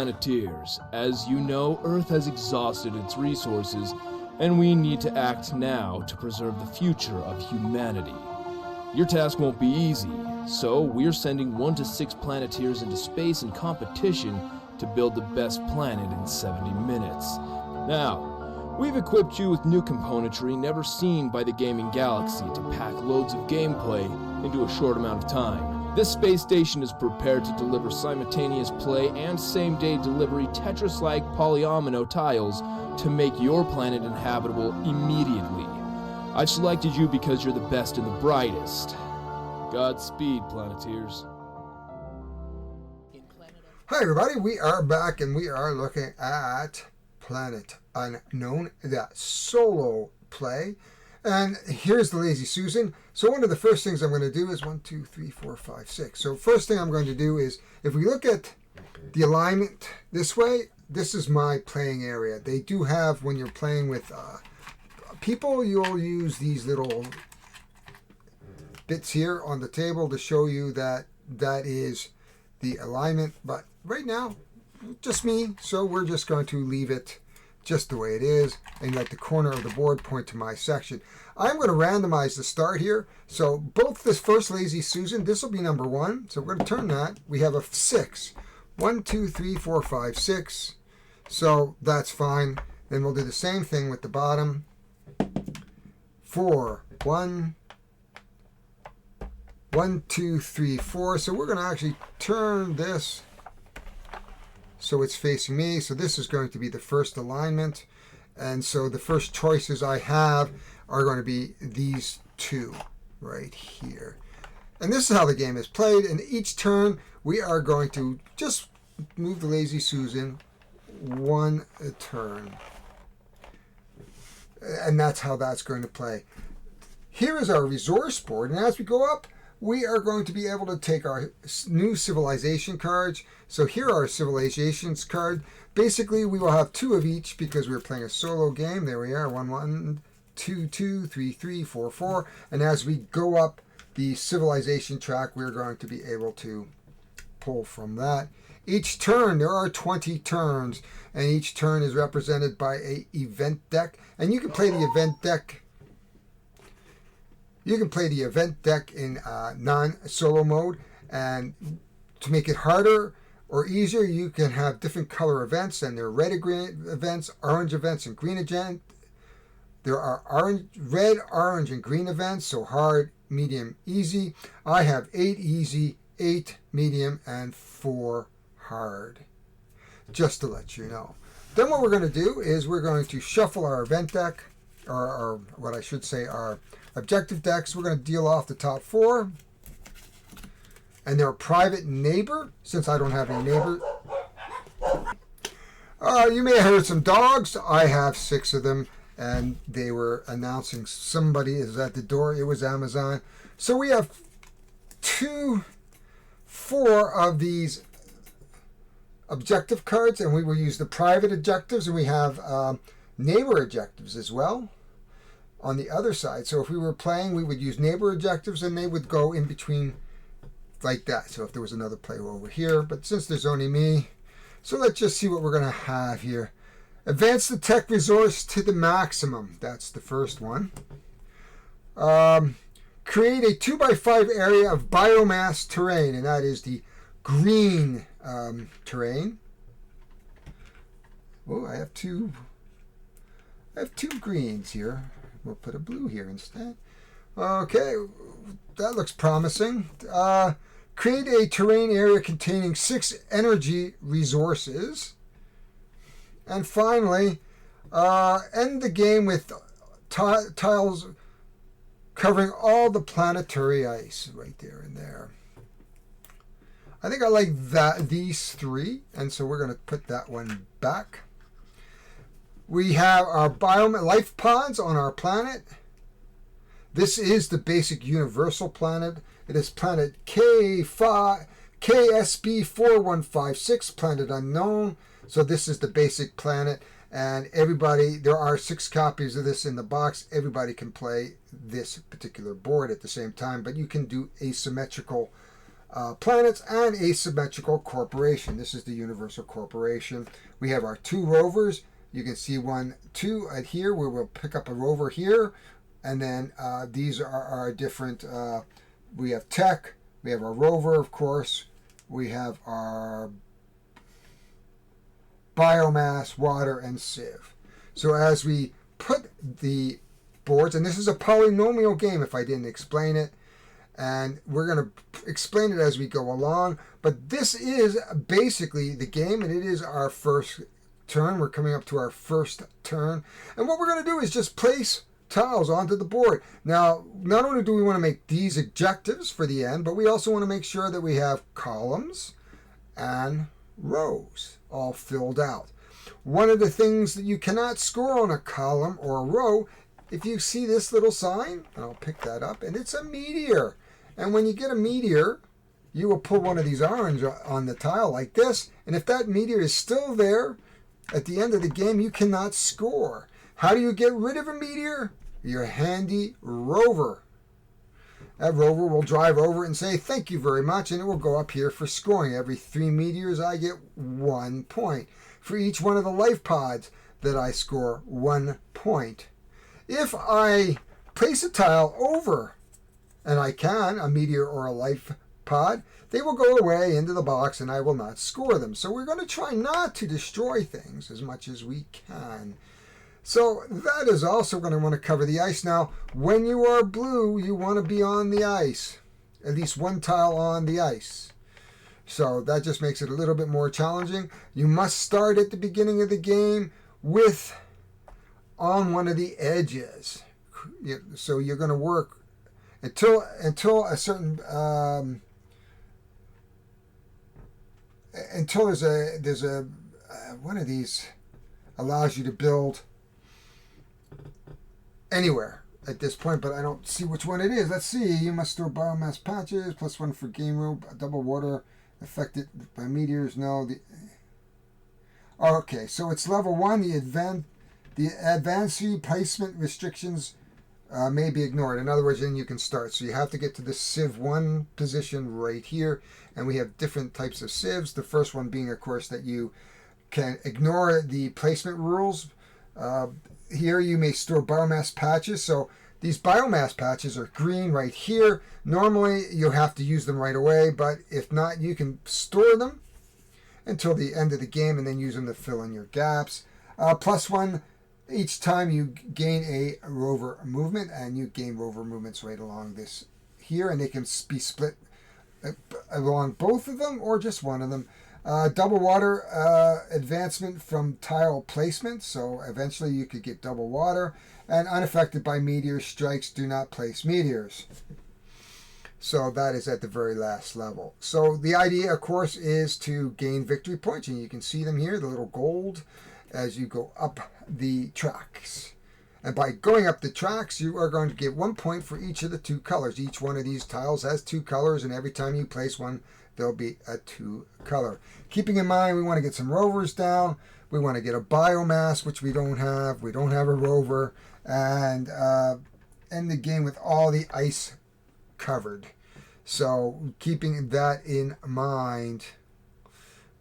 Planeteers. As you know, Earth has exhausted its resources, and we need to act now to preserve the future of humanity. Your task won't be easy, so we're sending 1 to 6 Planeteers into space in competition to build the best planet in 70 minutes. Now, we've equipped you with new componentry never seen by the gaming galaxy to pack loads of gameplay into a short amount of time. This space station is prepared to deliver simultaneous play and same-day delivery Tetris-like polyomino tiles to make your planet inhabitable immediately. I've selected you because you're the best and the brightest. Godspeed, Planeteers. Hi everybody, we are back and we are looking at Planet Unknown, the solo play. And here's the Lazy Susan. So one of the first things I'm going to do is 1, 2, 3, 4, 5, 6. So first thing I'm going to do is, if we look at the alignment this way, this is my playing area. They do have, when you're playing with people, you'll use these little bits here on the table to show you that that is the alignment. But right now, just me, so we're just going to leave it just the way it is and let the corner of the board point to my section. I'm going to randomize the start here. So both this first Lazy Susan, this will be number 1. So we're going to turn that. We have a 6. 1, 2, 3, 4, 5, 6. So that's fine. Then we'll do the same thing with the bottom. 4, 1, 1, 2, 3, 4. So we're going to actually turn this so it's facing me. So this is going to be the first alignment. And so the first choices I have are going to be these two right here. And this is how the game is played. And each turn we are going to just move the Lazy Susan 1 turn. And that's how that's going to play. Here is our resource board. And as we go up, we are going to be able to take our new civilization cards. So here are our civilizations card. Basically, we will have 2 of each because we're playing a solo game. There we are, 1, 1, 2, 2, 3, 3, 4, 4. And as we go up the civilization track, we're going to be able to pull from that. Each turn, there are 20 turns, and each turn is represented by an event deck. And you can play the event deck. You can play the event deck in non-solo mode, and to make it harder or easier, you can have different color events, and there are red and green events, orange events, and green events. There are red, orange, and green events, so hard, medium, easy. I have 8 easy, 8 medium, and 4 hard, just to let you know. Then what we're going to do is we're going to shuffle our event deck, or what I should say, our objective decks. We're going to deal off the top 4. And they're a private neighbor, since I don't have any neighbor. You may have heard some dogs. I have 6 of them, and they were announcing somebody is at the door. It was Amazon. So we have 4 of these objective cards, and we will use the private objectives, and we have neighbor objectives as well on the other side. So if we were playing, we would use neighbor objectives, and they would go in between like that. So if there was another player over here, but since there's only me, so let's just see what we're going to have here. Advance the tech resource to the maximum. That's the first one. Create a 2x5 area of biomass terrain, and that is the green terrain. Oh, I have two greens here. We'll put a blue here instead. Okay, that looks promising. Create a terrain area containing 6 energy resources. And finally, end the game with tiles covering all the planetary ice right there and there. I think I like these 3, and so we're going to put that one back. We have our life pods on our planet. This is the basic universal planet. It is planet KSB4156, Planet Unknown. So this is the basic planet. And everybody, there are 6 copies of this in the box. Everybody can play this particular board at the same time. But you can do asymmetrical planets and asymmetrical corporation. This is the universal corporation. We have our 2 rovers. You can see 1, 2 at here where we'll pick up a rover here. And then these are our different, we have tech, we have our rover, of course, we have our biomass, water, and sieve. So as we put the boards, and this is a polynomial game if I didn't explain it, and we're going to explain it as we go along, but this is basically the game, and it is our first turn. We're coming up to our first turn, and what we're going to do is just place tiles onto the board. Now, not only do we want to make these objectives for the end, but we also want to make sure that we have columns and rows all filled out. One of the things that you cannot score on a column or a row, if you see this little sign, and I'll pick that up, and it's a meteor. And when you get a meteor, you will pull one of these irons on the tile like this, and if that meteor is still there at the end of the game, you cannot score. How do you get rid of a meteor? Your handy rover. That rover will drive over and say, thank you very much, and it will go up here for scoring. Every 3 meteors, I get 1 point. For each one of the life pods that I score, 1 point. If I place a tile over, and I can, a meteor or a life pod, they will go away into the box and I will not score them. So we're going to try not to destroy things as much as we can. So that is also going to want to cover the ice. Now, when you are blue, you want to be on the ice. At least 1 tile on the ice. So that just makes it a little bit more challenging. You must start at the beginning of the game with on one of the edges. So you're going to work until a certain until there's a one of these allows you to build anywhere at this point, but I don't see which one it is. Let's see. You must store biomass patches, +1 for game room, double water, affected by meteors. No. Okay, so it's level 1. The advanced placement restrictions may be ignored. In other words, then you can start. So you have to get to the Civ 1 position right here, and we have different types of civs. The first one being, of course, that you can ignore the placement rules. Here you may store biomass patches. So these biomass patches are green right here. Normally you have to use them right away, but if not, you can store them until the end of the game and then use them to fill in your gaps. +1 each time you gain a rover movement, and you gain rover movements right along this here, and they can be split along both of them or just one of them. Double water advancement from tile placement, so eventually you could get double water. And unaffected by meteor strikes, do not place meteors. So that is at the very last level. So the idea, of course, is to gain victory points, and you can see them here, the little gold, as you go up the tracks. And by going up the tracks, you are going to get 1 point for each of the 2 colors. Each one of these tiles has 2 colors, and every time you place one, there'll be a 2 color. Keeping in mind, we want to get some rovers down. We want to get a biomass, which we don't have. We don't have a rover. And end the game with all the ice covered. So keeping that in mind,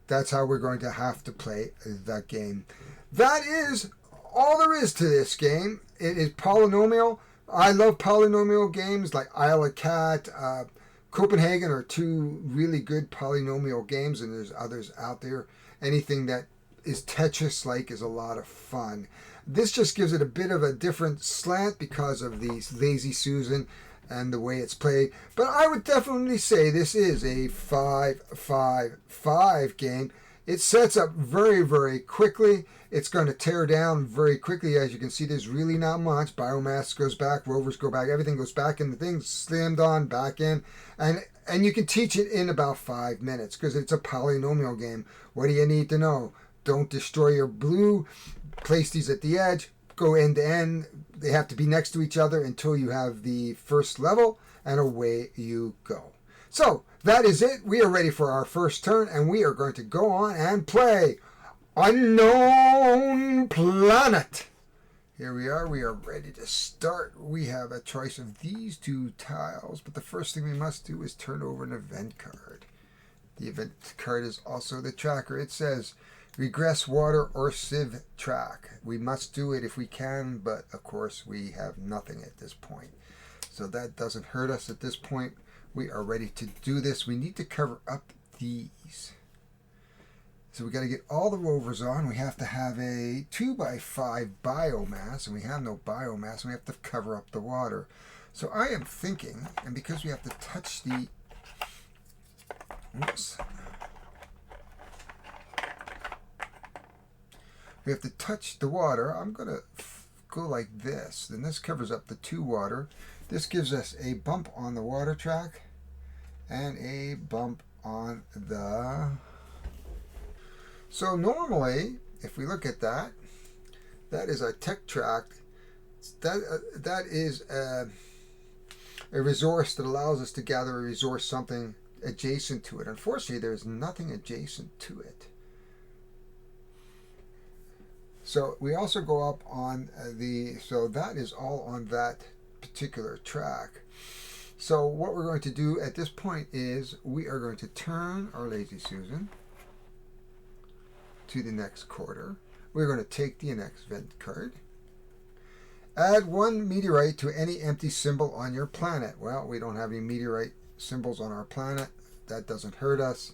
that's how we're going to have to play that game. That is all there is to this game. It is polynomial. I love polynomial games like Isle of Cat, Copenhagen are 2 really good polynomial games, and there's others out there. Anything that is Tetris-like is a lot of fun. This just gives it a bit of a different slant because of the Lazy Susan and the way it's played. But I would definitely say this is a 5-5-5 game. It sets up very, very quickly. It's going to tear down very quickly. As you can see, there's really not much. Biomass goes back, rovers go back, everything goes back in the thing, slammed on, back in. And you can teach it in about 5 minutes because it's a polynomial game. What do you need to know? Don't destroy your blue. Place these at the edge. Go end to end. They have to be next to each other until you have the first level, and away you go. So that is it. We are ready for our first turn, and we are going to go on and play Unknown Planet. Here we are ready to start. We have a choice of these two tiles, but the first thing we must do is turn over an event card. The event card is also the tracker. It says, regress water or sieve track. We must do it if we can, but of course we have nothing at this point. So that doesn't hurt us at this point. We are ready to do this. We need to cover up these. So we got to get all the rovers on. We have to have a 2x5 biomass, and we have no biomass, and we have to cover up the water. So I am thinking, and because we have to touch the, we have to touch the water, I'm going to go like this. Then this covers up the 2 water. This gives us a bump on the water track and a bump on the... So normally, if we look at that, that is our tech track. That is a resource that allows us to gather a resource, something adjacent to it. Unfortunately, there's nothing adjacent to it. So we also go up on so that is all on that particular track. So what we're going to do at this point is we are going to turn our Lazy Susan to the next quarter. We're going to take the next event card. Add 1 meteorite to any empty symbol on your planet. Well, we don't have any meteorite symbols on our planet. That doesn't hurt us.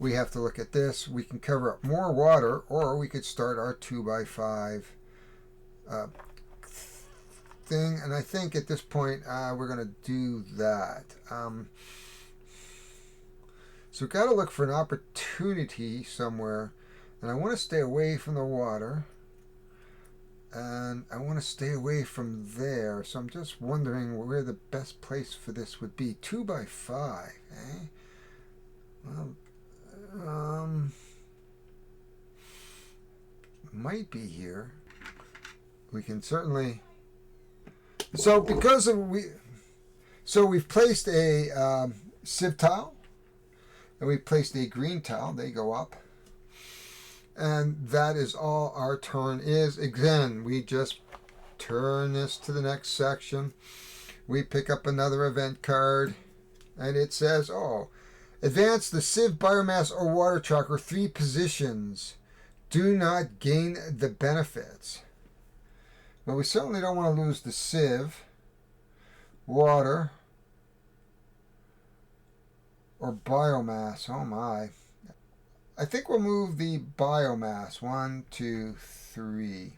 We have to look at this. We can cover up more water, or we could start our 2x5 thing. And I think at this point we're going to do that. So we've got to look for an opportunity somewhere. And I want to stay away from the water. And I want to stay away from there. So I'm just wondering where the best place for this would be. 2x5, eh? Well, might be here. We can certainly... So because of we've placed a sieve tile. And we've placed a green tile. They go up. And that is all our turn is. Again, we just turn this to the next section. We pick up another event card. And it says, oh, advance the sieve, biomass, or water tracker 3 positions. Do not gain the benefits. Well, we certainly don't want to lose the sieve, water, or biomass. Oh my. I think we'll move the biomass. 1, 2, 3.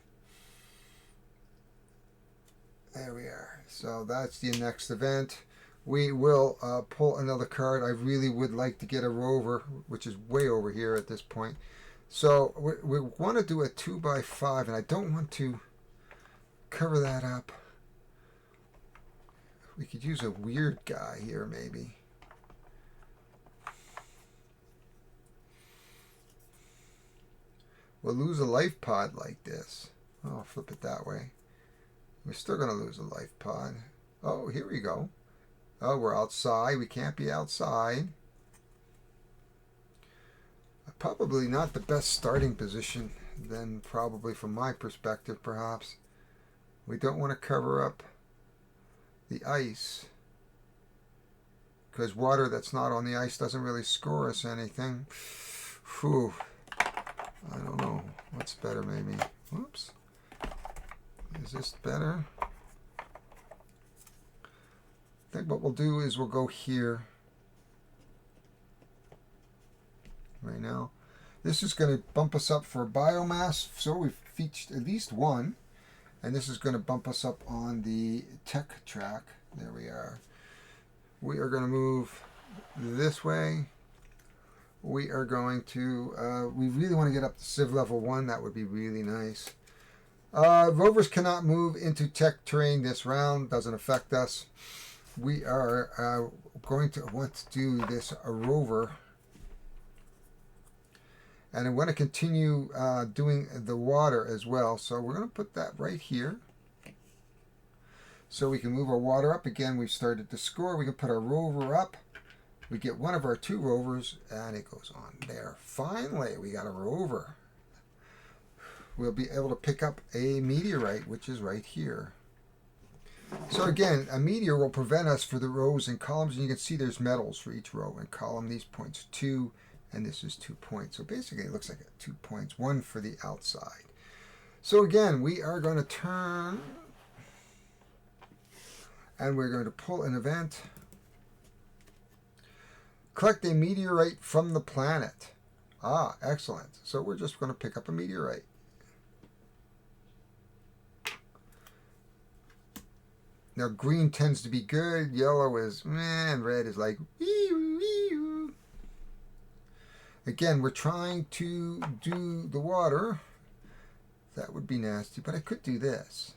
There we are. So that's the next event. We will pull another card. I really would like to get a rover, which is way over here at this point. So we want to do a 2x5, and I don't want to cover that up. We could use a weird guy here, maybe. We'll lose a life pod like this. Oh, I'll flip it that way. We're still going to lose a life pod. Oh, here we go. Oh, we're outside. We can't be outside. Probably not the best starting position then, probably from my perspective, perhaps. We don't want to cover up the ice, because water that's not on the ice doesn't really score us anything. Whew. I don't know. What's better, maybe? Whoops. Is this better? I think what we'll do is we'll go here. Right now. This is going to bump us up for biomass. So we've featured at least 1. And this is going to bump us up on the tech track. There we are. We are going to move this way. We are going to, we really want to get up to Civ level 1. That would be really nice. Rovers cannot move into tech terrain this round. Doesn't affect us. We are going to want to do this rover. And I want to continue doing the water as well. So we're going to put that right here. So we can move our water up. Again, we've started to score. We can put our rover up. We get one of our 2 rovers, and it goes on there. Finally, we got a rover. we'll be able to pick up a meteorite, which is right here. So again, a meteor will prevent us for the rows and columns, and you can see there's metals for each row and column. These points 2, and this is 2 points. So basically it looks like 2 points, one for the outside. So again, we are going to turn, and we're going to pull an event. Collect a meteorite from the planet. Ah, excellent. So we're just going to pick up a meteorite. Now green tends to be good, yellow is meh, and red is like wee-oo. Again, we're trying to do the water. That would be nasty, but I could do this.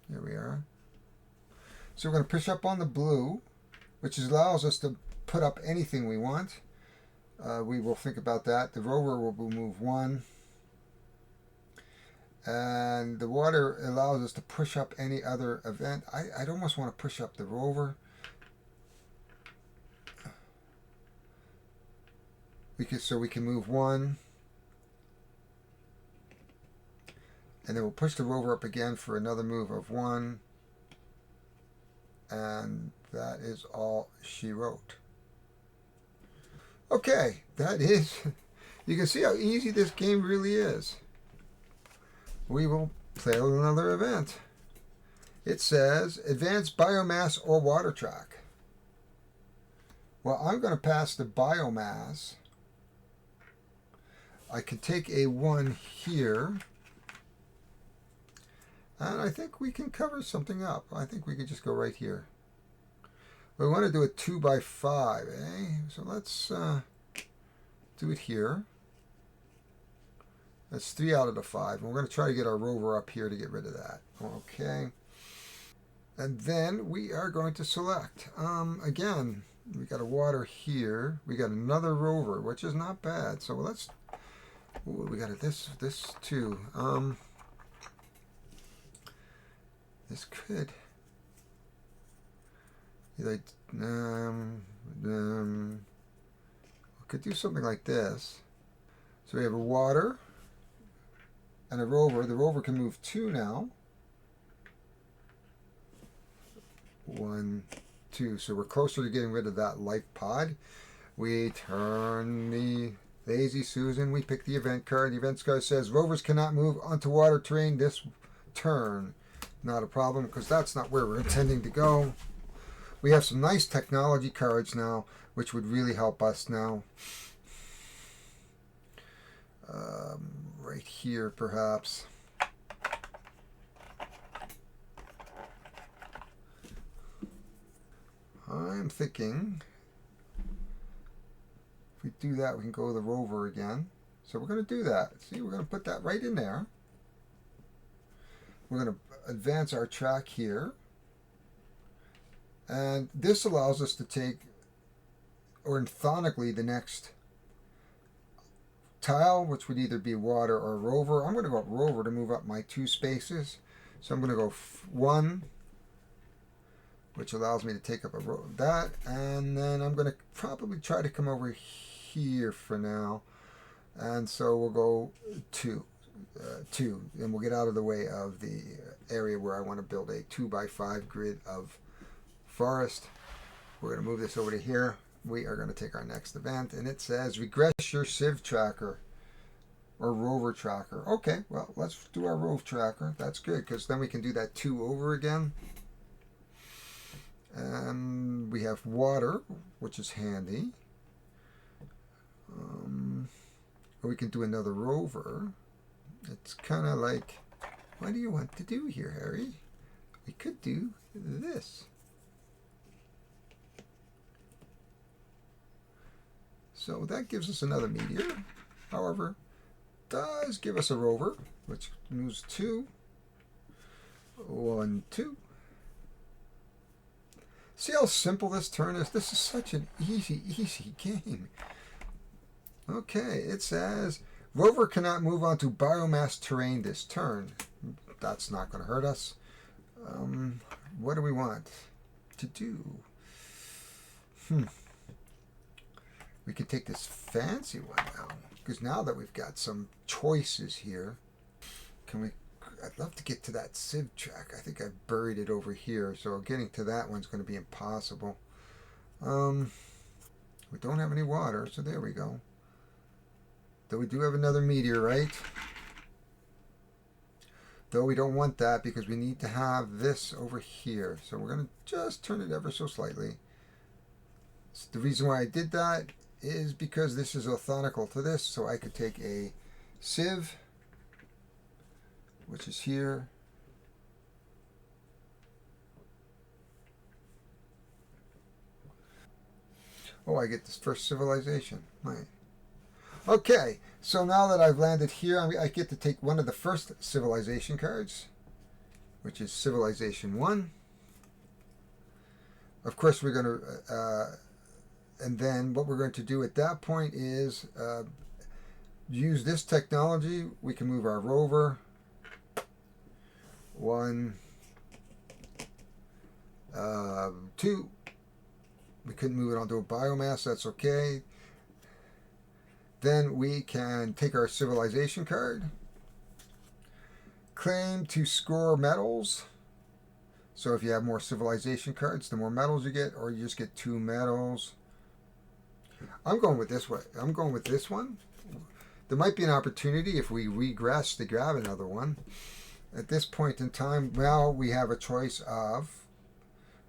Here we are. So we're going to push up on the blue, which allows us to put up anything we want. We will think about that. The rover will move 1. And the water allows us to push up any other event. I'd almost want to push up the rover. So we can move 1. And then we'll push the rover up again for another move of 1. And that is all she wrote. Okay, that is, you can see how easy this game really is. We will play another event. It says advanced biomass or water track. Well, I'm going to pass the biomass. I can take a 1 here. And I think we can cover something up. I think we could just go right here. We want to do a 2 by 5, eh? So let's do it here. That's 3 out of the 5. And we're going to try to get our rover up here to get rid of that. Okay. And then we are going to select. Again, we got a water here. We got another rover, which is not bad. So let's. Ooh, we got this too. This could. Like, could do something like this. So we have a water and a rover. The rover can move 2 now. 1, 2. So we're closer to getting rid of that life pod. We turn the Lazy Susan. We pick the event card. The event card says rovers cannot move onto water terrain this turn. Not a problem, because that's not where we're intending to go. We have some nice technology cards now, which would really help us now. Right here, perhaps. I'm thinking if we do that, we can go to the rover again. So we're going to do that. See, we're going to put that right in there. We're going to advance our track here. And this allows us to take orthogonically the next tile, which would either be water or rover. I'm going to go up rover to move up my 2 spaces. So I'm going to go 1, which allows me to take up that. And then I'm going to probably try to come over here for now. And so we'll go 2. 2, and we'll get out of the way of the area where I want to build a 2 by 5 grid of forest. We're going to move this over to here. We are going to take our next event, and it says regress your sieve tracker or rover tracker. Okay, well, let's do our rover tracker. That's good, because then we can do that 2 over again. And we have water, which is handy. Or we can do another rover. It's kind of like, what do you want to do here, Harry? We could do this. So that gives us another meteor. However, does give us a rover, which moves 2. 1, 2. See how simple this turn is? This is such an easy game. Okay, it says rover cannot move onto biomass terrain this turn. That's not going to hurt us. What do we want to do? We can take this fancy one now, because now that we've got some choices here, can we? I'd love to get to that sieve track. I think I buried it over here, so getting to that one's going to be impossible. We don't have any water, so there we go. Though we do have another meteorite. Though we don't want that because we need to have this over here. So we're going to just turn it ever so slightly. So the reason why I did that is because this is orthogonal to this, so I could take a sieve, which is here. Oh, I get this first civilization. Right. Okay, so now that I've landed here, I get to take one of the first civilization cards, which is Civilization 1. Of course, we're going to, and then what we're going to do at that point is use this technology. We can move our rover. 1, 2. We couldn't move it onto a biomass, that's okay. Then we can take our civilization card, claim to score medals. So if you have more civilization cards, the more medals you get, or you just get 2 medals. I'm going with this way. I'm going with this one. There might be an opportunity if we regress to grab another one. At this point in time, well, we have a choice of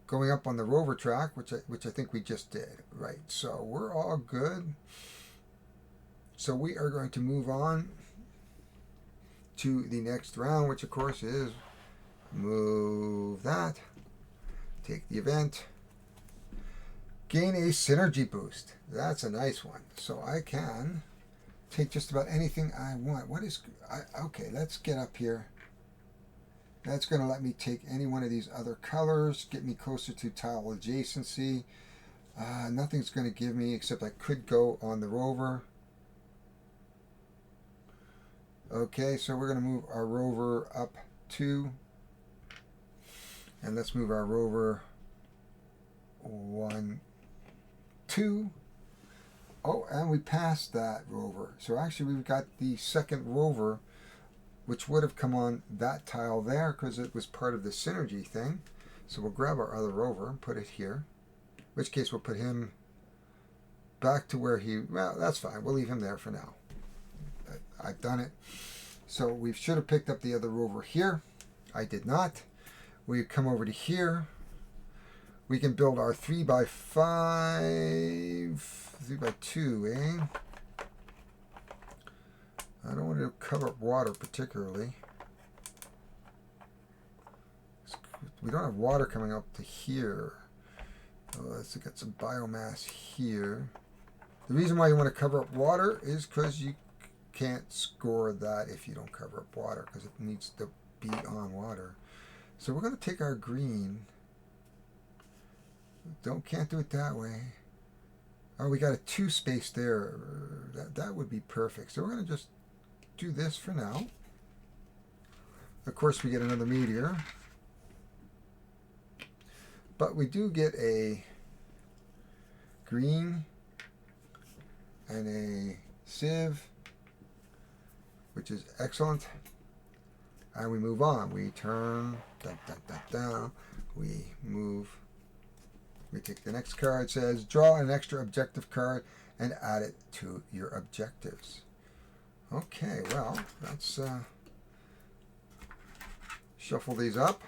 going up on the rover track, which I think we just did. Right, so we're all good. So we are going to move on to the next round, which of course is move that, take the event, gain a synergy boost. That's a nice one. So I can take just about anything I want. Okay, let's get up here. That's going to let me take any one of these other colors, get me closer to tile adjacency. Nothing's going to give me, except I could go on the rover. Okay, so we're going to move our rover up 2. And let's move our rover 1, 2. Oh, and we passed that rover. So actually we've got the second rover, which would have come on that tile there because it was part of the synergy thing. So we'll grab our other rover and put it here. In which case we'll put him back to where well, that's fine. We'll leave him there for now. I've done it. So we should have picked up the other rover here. I did not. We come over to here. We can build our 3x5, 3x2, eh? I don't want to cover up water particularly. We don't have water coming up to here. Let's get some biomass here. The reason why you want to cover up water is because you can't score that if you don't cover up water, because it needs to be on water. So we're going to take our green. Can't do it that way. Oh, we got a 2 space there. That would be perfect. So we're going to just do this for now. Of course, we get another meteor. But we do get a green and a sieve, which is excellent. And we move on. We turn, we move. We take the next card. It says, draw an extra objective card and add it to your objectives. Okay, well, let's shuffle these up.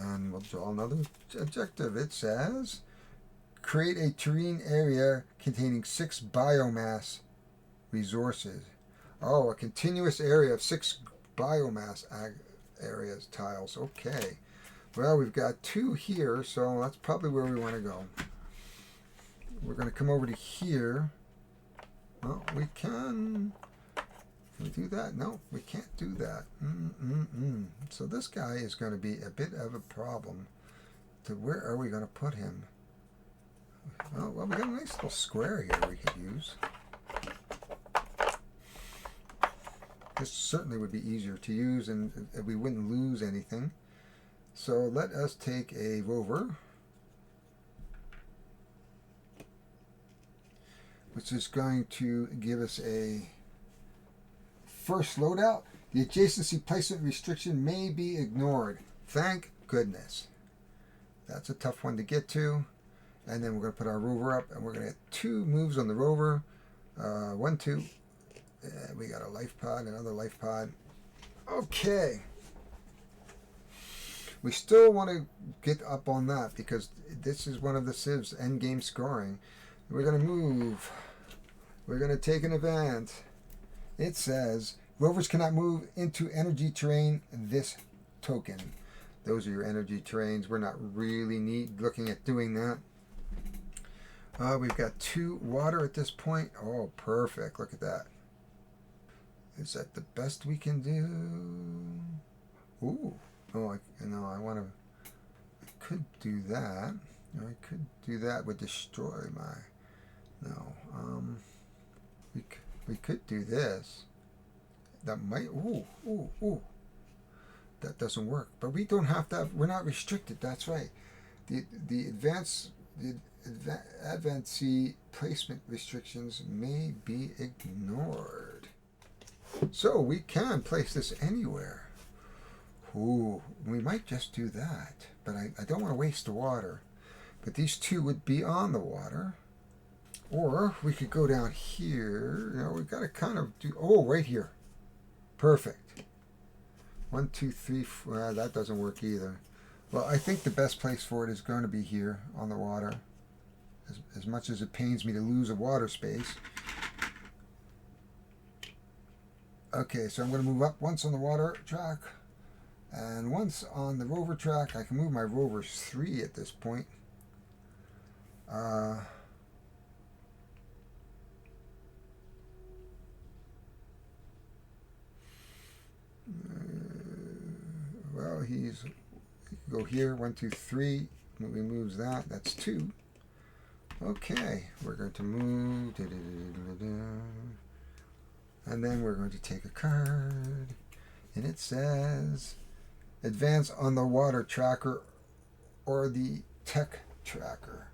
And we'll draw another objective. It says, create a terrain area containing 6 biomass resources. Oh, a continuous area of 6 biomass areas, tiles. Okay. Well, we've got 2 here, so that's probably where we want to go. We're going to come over to here. Well, we can we do that? No, we can't do that. So this guy is going to be a bit of a problem. Where are we going to put him? Oh, well, we got a nice little square here we could use. This certainly would be easier to use, and we wouldn't lose anything. So let us take a rover, which is going to give us a first loadout. The adjacency placement restriction may be ignored. Thank goodness. That's a tough one to get to. And then we're going to put our rover up, and we're going to get 2 moves on the rover. 1, 2. We got a life pod, another life pod. Okay. We still want to get up on that because this is one of the Civ's endgame scoring. We're going to move. We're going to take an event. It says, rovers cannot move into energy terrain this token. Those are your energy terrains. We're not really looking at doing that. We've got 2 water at this point. Oh, perfect. Look at that. Is that the best we can do? Ooh. Oh, I want to... I could do that. I could do that. Would destroy my... No. We could do this. That might... Ooh. That doesn't work. But we don't have to have... We're not restricted. That's right. The advancee placement restrictions may be ignored. So we can place this anywhere. Ooh, we might just do that. But I don't want to waste the water. But these 2 would be on the water. Or we could go down here. We've got to kind of do... Oh, right here. Perfect. 1, 2, 3, 4. That doesn't work either. Well, I think the best place for it is going to be here on the water. As much as it pains me to lose a water space. Okay, so I'm going to move up once on the water track. And once on the rover track. I can move my rovers 3 at this point. Well, he can go here. 1, 2, 3. He moves that. That's 2. Okay, we're going to move. And then we're going to take a card. And it says, advance on the water tracker or the tech tracker.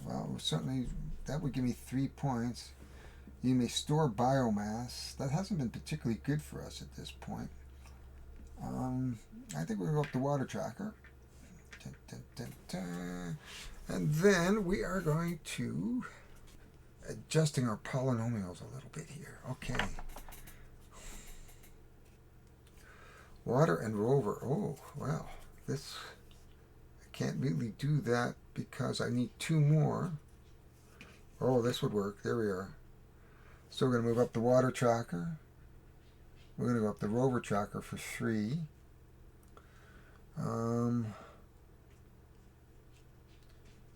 Well, certainly that would give me 3 points. You may store biomass. That hasn't been particularly good for us at this point. I think we'll go up the water tracker. And then we are going to adjusting our polynomials a little bit here. Okay. Water and rover. Oh, well, this I can't really do that because I need 2 more. Oh, this would work. There we are. So we're going to move up the water tracker. We're going to go up the rover tracker for 3.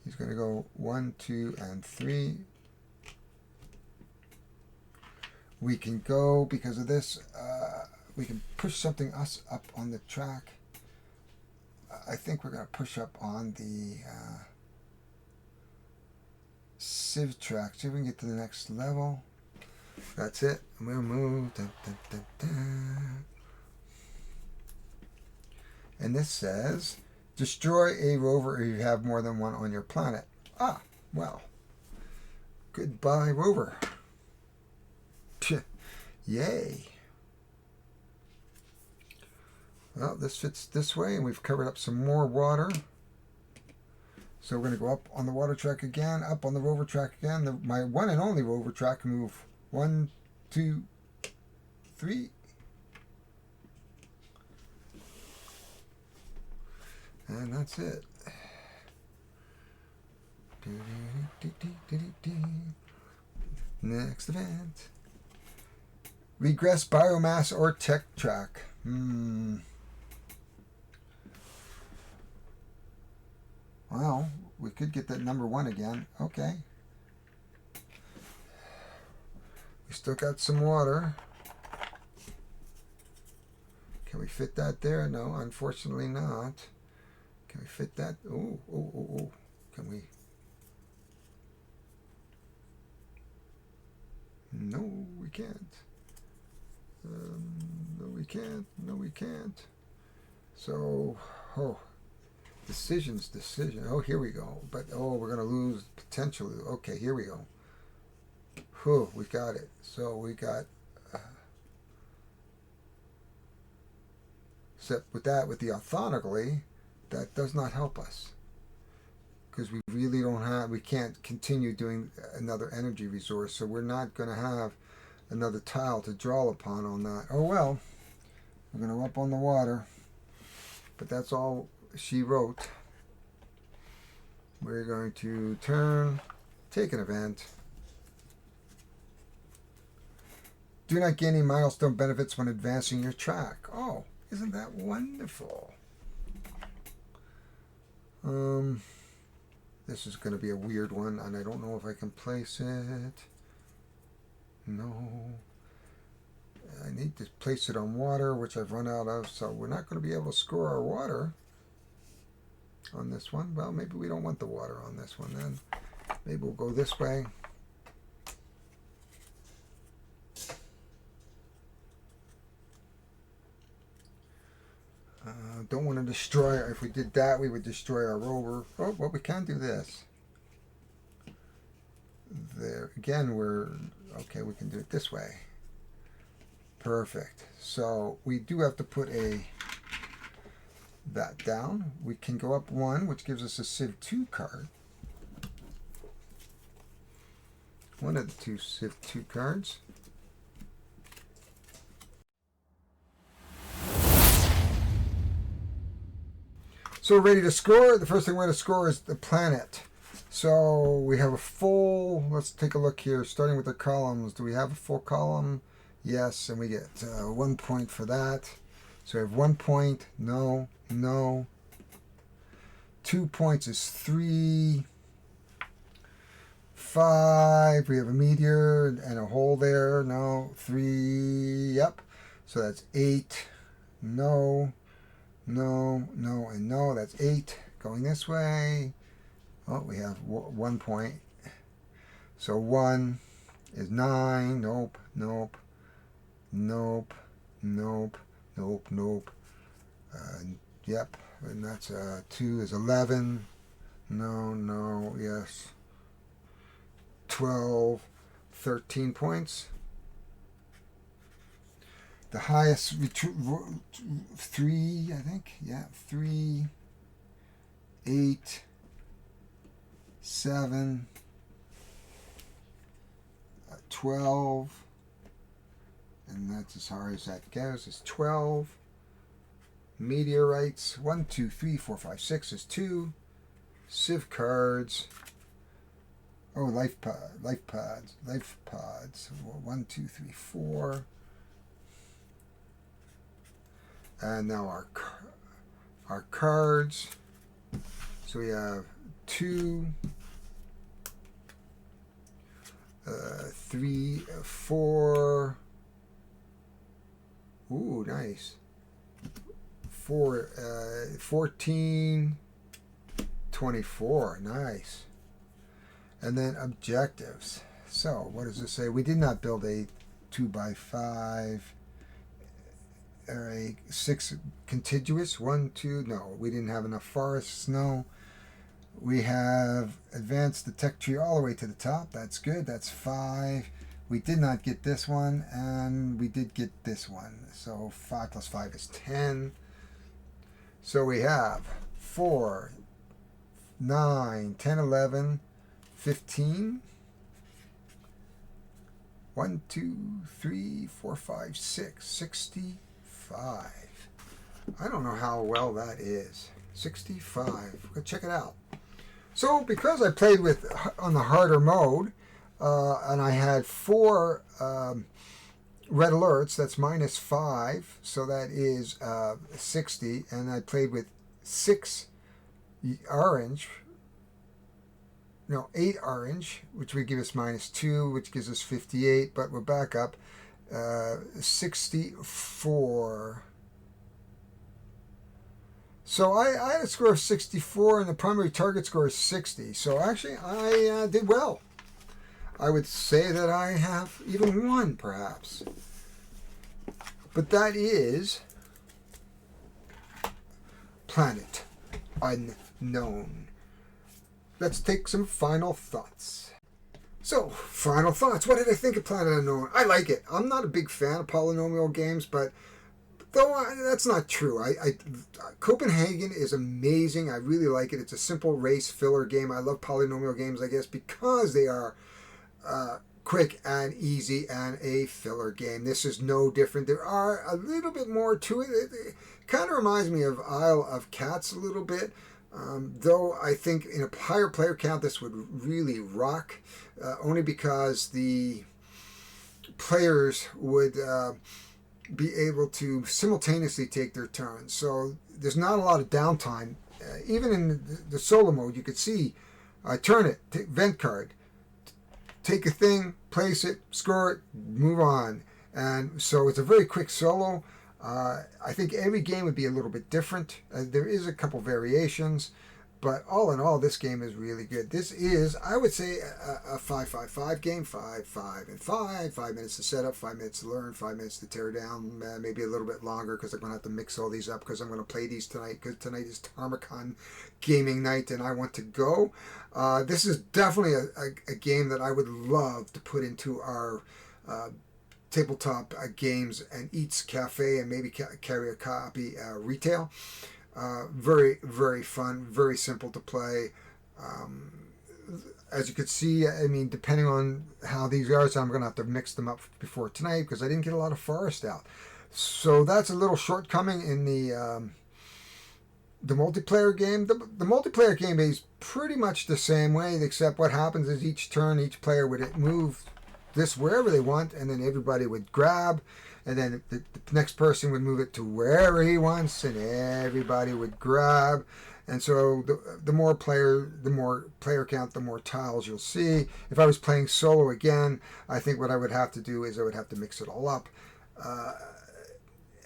He's going to go 1, 2, and 3. We can go, because of this, we can push something else up on the track. I think we're going to push up on the Civ track. See if we can get to the next level. That's it. We'll move. And this says, destroy a rover if you have more than one on your planet. Ah, well. Goodbye, rover. Yay. Well, this fits this way, and we've covered up some more water. So we're going to go up on the water track again, up on the rover track again. My one and only rover track can move 1, 2, 3. And that's it. Next event. Regress biomass or tech track. Well, we could get that number 1 again. Okay. We still got some water. Can we fit that there? No, unfortunately not. Can we fit that? Oh. Can we? No, we can't. No, we can't. So, decision. Oh, here we go. But, we're going to lose potentially. Okay, here we go. Whew, we got it. So we got, except with that, with the orthogonally, that does not help us. Because we really don't have, we can't continue doing another energy resource, so we're not going to have another tile to draw upon on that. Oh well, we're going to up on the water, but that's all she wrote. We're going to turn, take an event. Do not gain any milestone benefits when advancing your track. Oh, isn't that wonderful? This is going to be a weird one, and I don't know if I can place it. No. I need to place it on water, which I've run out of, so we're not going to be able to score our water on this one. Well, maybe we don't want the water on this one then. Maybe we'll go this way. Don't want to destroy, if we did that, we would destroy our rover. Oh, well, we can do this. There, again, okay, we can do it this way. Perfect. So we do have to put that down. We can go up one, which gives us a Civ 2 card. One of the two Civ 2 cards. So we're ready to score. The first thing we're going to score is the planet. So we have a full, let's take a look here, starting with the columns. Do we have a full column? Yes, and we get 1 point for that. So we have 1 point, no, no. 2 points is 3. 5, we have a meteor and a hole there, no. 3, yep. So that's 8, no. No, no, and no. That's 8. Going this way. Oh, we have 1 point. So 1 is 9. Nope, nope, nope, nope, nope, nope. Yep, and that's 2 is 11. No, no, yes. 12, 13 points. The highest, 3, I think. Yeah, 3, 8, 7, 12. And that's as hard as that goes. It's 12. Meteorites. 1, 2, 3, 4, 5, 6 is 2. Civ cards. Oh, life pods. 1, 2, 3, 4. And now our cards. So we have 2, 3, 4. Ooh, nice. 4, 14, 24. Nice. And then objectives. So what does this say? We did not build a 2x5. Or a 6 contiguous. 1, 2. No, we didn't have enough forests. No. We have advanced the tech tree all the way to the top. That's good. That's 5. We did not get this one, and we did get this one. So 5 plus 5 is 10. So we have 4, 9, 10, 11, 15. 1, 2, 3, 4, 5, 6. 65. I don't know how well that is. 65. Go check it out. So because I played with on the harder mode, and I had 4 red alerts, that's -5, so that is 60, and I played with 6 orange, no, 8 orange, which would give us -2, which gives us 58, but we're back up 64. So I had a score of 64, and the primary target score is 60. So actually, I did well. I would say that I have even won, perhaps. But that is Planet Unknown. Let's take some final thoughts. So, final thoughts. What did I think of Planet Unknown? I like it. I'm not a big fan of polynomial games, but that's not true. Copenhagen is amazing. I really like it. It's a simple race filler game. I love polynomial games, I guess, because they are quick and easy and a filler game. This is no different. There are a little bit more to it. It kind of reminds me of Isle of Cats a little bit. Though I think in a higher player count this would really rock, only because the players would be able to simultaneously take their turns. So there's not a lot of downtime. Even in the solo mode, you could see turn it, vent card, take a thing, place it, score it, move on. And so it's a very quick solo. I think every game would be a little bit different. There is a couple variations, but all in all, this game is really good. This is, I would say, a 5-5-5 game. 5, 5, and 5. 5 minutes to set up, 5 minutes to learn, 5 minutes to tear down. Maybe a little bit longer because I'm going to have to mix all these up because I'm going to play these tonight because tonight is Tarmacon gaming night and I want to go. This is definitely a game that I would love to put into our tabletop games and eats cafe and maybe carry a copy retail. Very, very fun, very simple to play. As you could see, I mean, depending on how these are, so I'm going to have to mix them up before tonight because I didn't get a lot of forest out. So that's a little shortcoming in the multiplayer game. The multiplayer game is pretty much the same way, except what happens is each turn, each player would move this wherever they want, and then everybody would grab, and then the next person would move it to wherever he wants, and everybody would grab. And so the more player count, the more tiles you'll see. If I was playing solo again, I think what I would have to do is I would have to mix it all up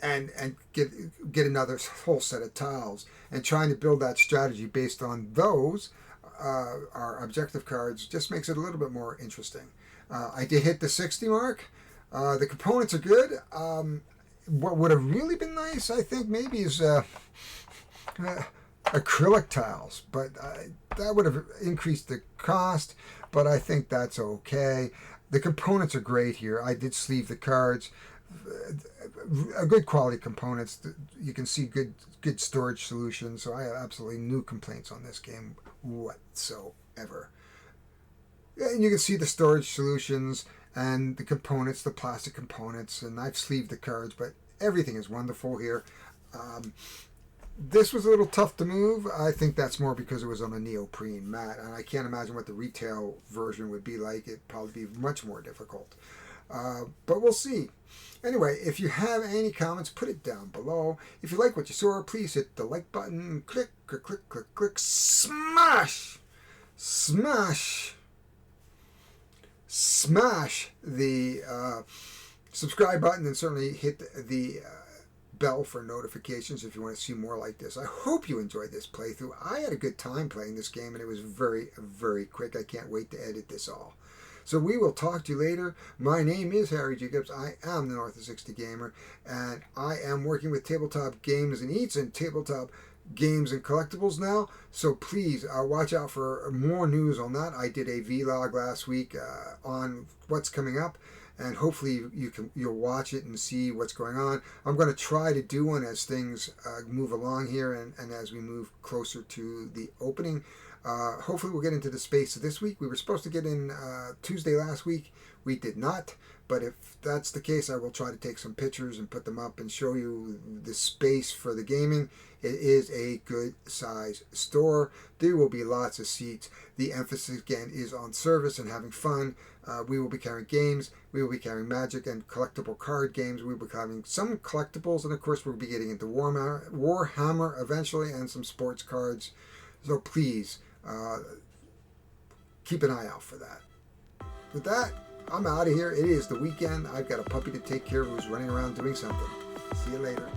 and get another whole set of tiles. And trying to build that strategy based on those our objective cards just makes it a little bit more interesting. I did hit the 60 mark. The components are good. What would have really been nice, I think, maybe is acrylic tiles, but that would have increased the cost, but I think that's okay. The components are great here. I did sleeve the cards. A good quality components. You can see good storage solutions, so I have absolutely no complaints on this game whatsoever. And you can see the storage solutions and the components, the plastic components, and I've sleeved the cards, but everything is wonderful here. This was a little tough to move. I think that's more because it was on a neoprene mat, and I can't imagine what the retail version would be like. It'd probably be much more difficult. But we'll see. Anyway, if you have any comments, put it down below. If you like what you saw, please hit the like button. Click, click, click, click, click. Smash! Smash! Smash the subscribe button and certainly hit the bell for notifications if you want to see more like this. I hope you enjoyed this playthrough. I had a good time playing this game and it was very, very quick. I can't wait to edit this all. So we will talk to you later. My name is Harry Jacobs. I am the North of 60 Gamer, and I am working with Tabletop Games and Eats and Tabletop Games and Collectibles now. So please watch out for more news on that. I did a vlog last week on what's coming up, and hopefully you'll watch it and see what's going on. I'm going to try to do one as things move along here and as we move closer to the opening. Hopefully we'll get into the space this week. We were supposed to get in Tuesday last week. We did not, but if that's the case, I will try to take some pictures and put them up and show you the space for the gaming. It is a good size store. There will be lots of seats. The emphasis again is on service and having fun. We will be carrying games. We will be carrying Magic and collectible card games. We will be having some collectibles, and of course we'll be getting into Warhammer eventually and some sports cards. So please keep an eye out for that. With that, I'm out of here. It is the weekend. I've got a puppy to take care of who's running around doing something. See you later.